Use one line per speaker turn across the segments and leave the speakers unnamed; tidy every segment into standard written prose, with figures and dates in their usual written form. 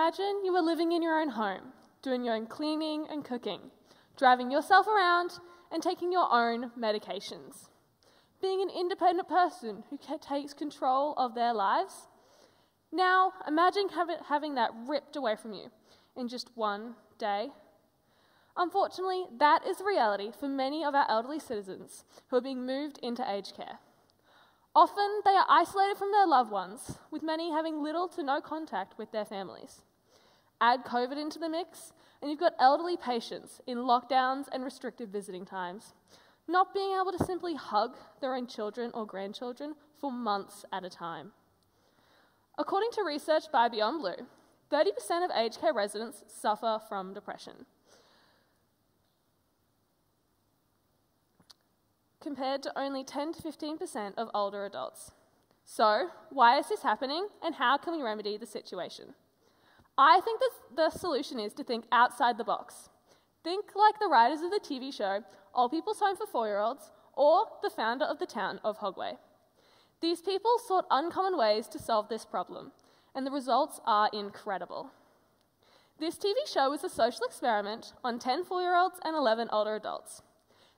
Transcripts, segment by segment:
imagine you were living in your own home, doing your own cleaning and cooking, driving yourself around and taking your own medications. Being an independent person who takes control of their lives. Now, imagine having that ripped away from you in just one day. Unfortunately, that is the reality for many of our elderly citizens who are being moved into aged care. Often, they are isolated from their loved ones, with many having little to no contact with their families. Add COVID into the mix, and you've got elderly patients in lockdowns and restricted visiting times, not being able to simply hug their own children or grandchildren for months at a time. According to research by Beyond Blue, 30% of aged care residents suffer from depression, compared to only 10 to 15% of older adults. So, why is this happening, and how can we remedy the situation? I think the solution is to think outside the box. Think like the writers of the TV show Old People's Home for 4-Year-Olds, or the founder of the town of Hogway. These people sought uncommon ways to solve this problem, and the results are incredible. This TV show was a social experiment on 10 4-year-olds and 11 older adults.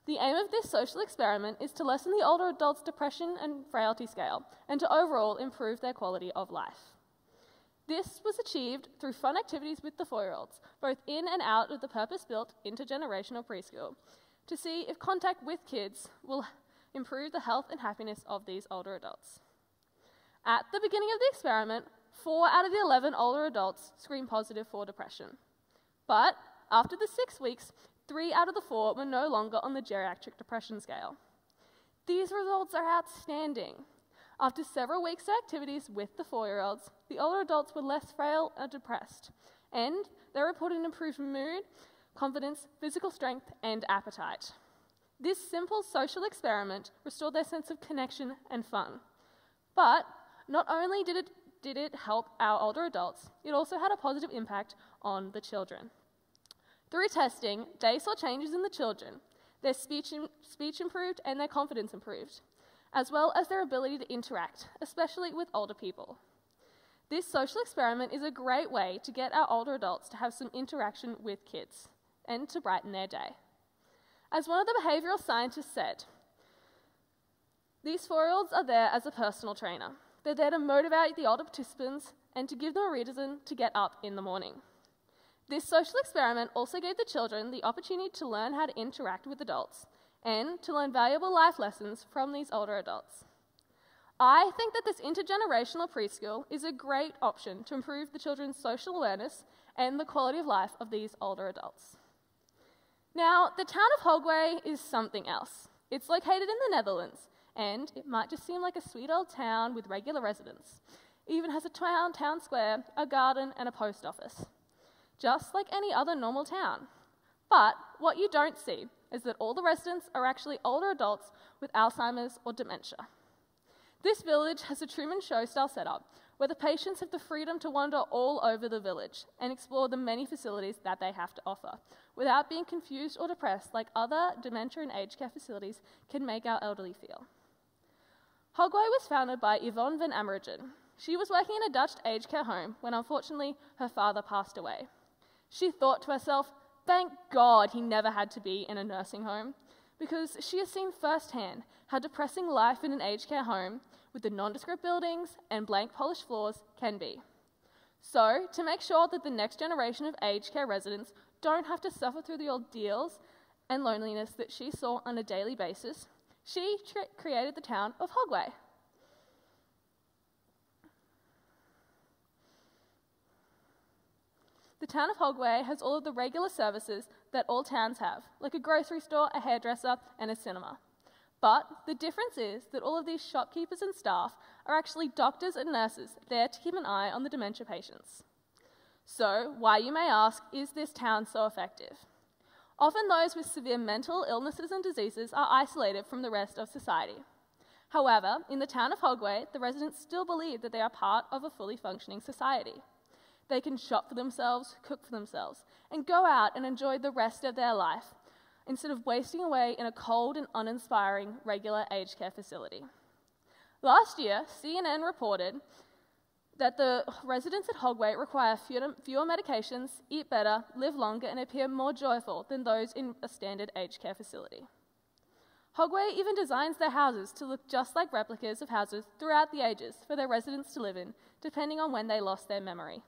The aim of this social experiment is to lessen the older adults' depression and frailty scale, and to overall improve their quality of life. This was achieved through fun activities with the 4-year-olds, both in and out of the purpose-built intergenerational preschool, to see if contact with kids will improve the health and happiness of these older adults. At the beginning of the experiment, 4 out of the 11 older adults screened positive for depression. But after the 6 weeks, 3 out of the 4 were no longer on the geriatric depression scale. These results are outstanding. After several weeks of activities with the 4-year-olds, the older adults were less frail and depressed, and they reported improved mood, confidence, physical strength, and appetite. This simple social experiment restored their sense of connection and fun. But not only did it help our older adults, it also had a positive impact on the children. Through testing, they saw changes in the children. Their speech improved and their confidence improved, as well as their ability to interact, especially with older people. This social experiment is a great way to get our older adults to have some interaction with kids and to brighten their day. As one of the behavioural scientists said, these 4-year-olds are there as a personal trainer. They're there to motivate the older participants and to give them a reason to get up in the morning. This social experiment also gave the children the opportunity to learn how to interact with adults and to learn valuable life lessons from these older adults. I think that this intergenerational preschool is a great option to improve the children's social awareness and the quality of life of these older adults. Now, the town of Hogway is something else. It's located in the Netherlands, and it might just seem like a sweet old town with regular residents. It even has a town square, a garden, and a post office, just like any other normal town. But what you don't see is that all the residents are actually older adults with Alzheimer's or dementia. This village has a Truman Show-style setup where the patients have the freedom to wander all over the village and explore the many facilities that they have to offer, without being confused or depressed like other dementia and aged care facilities can make our elderly feel. Hogway was founded by Yvonne van Ameringen. She was working in a Dutch aged care home when unfortunately her father passed away. She thought to herself, thank God he never had to be in a nursing home, because she has seen firsthand how depressing life in an aged care home with the nondescript buildings and blank polished floors can be. So, to make sure that the next generation of aged care residents don't have to suffer through the ordeals and loneliness that she saw on a daily basis, she created the town of Hogway. The town of Hogway has all of the regular services that all towns have, like a grocery store, a hairdresser, and a cinema. But the difference is that all of these shopkeepers and staff are actually doctors and nurses there to keep an eye on the dementia patients. So, why, you may ask, is this town so effective? Often those with severe mental illnesses and diseases are isolated from the rest of society. However, in the town of Hogway, the residents still believe that they are part of a fully functioning society. They can shop for themselves, cook for themselves, and go out and enjoy the rest of their life, instead of wasting away in a cold and uninspiring regular aged care facility. Last year, CNN reported that the residents at Hogway require fewer medications, eat better, live longer, and appear more joyful than those in a standard aged care facility. Hogway even designs their houses to look just like replicas of houses throughout the ages for their residents to live in, depending on when they lost their memory.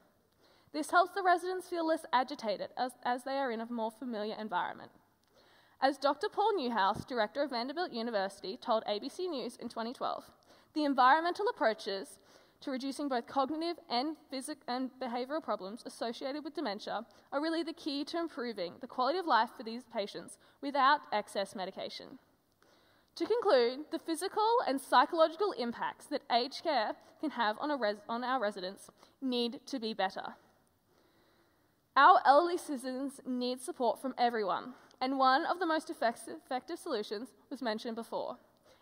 This helps the residents feel less agitated as they are in a more familiar environment. As Dr. Paul Newhouse, director of Vanderbilt University, told ABC News in 2012, the environmental approaches to reducing both cognitive and behavioural problems associated with dementia are really the key to improving the quality of life for these patients without excess medication. To conclude, the physical and psychological impacts that aged care can have on our residents need to be better. Our elderly citizens need support from everyone, and one of the most effective solutions was mentioned before.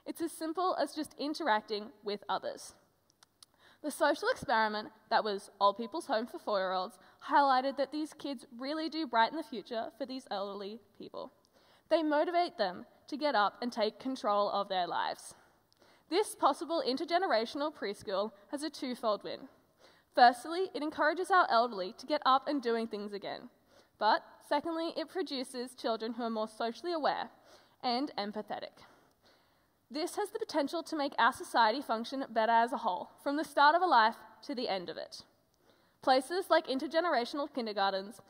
It's as simple as just interacting with others. The social experiment that was Old People's Home for 4-year-olds highlighted that these kids really do brighten the future for these elderly people. They motivate them to get up and take control of their lives. This possible intergenerational preschool has a twofold win. Firstly, it encourages our elderly to get up and doing things again. But secondly, it produces children who are more socially aware and empathetic. This has the potential to make our society function better as a whole, from the start of a life to the end of it. Places like intergenerational kindergartens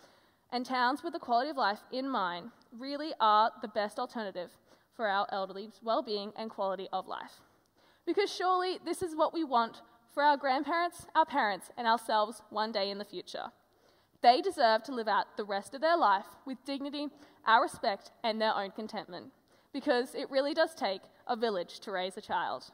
and towns with the quality of life in mind really are the best alternative for our elderly's well-being and quality of life. Because surely this is what we want for our grandparents, our parents, and ourselves one day in the future. They deserve to live out the rest of their life with dignity, our respect, and their own contentment. Because it really does take a village to raise a child.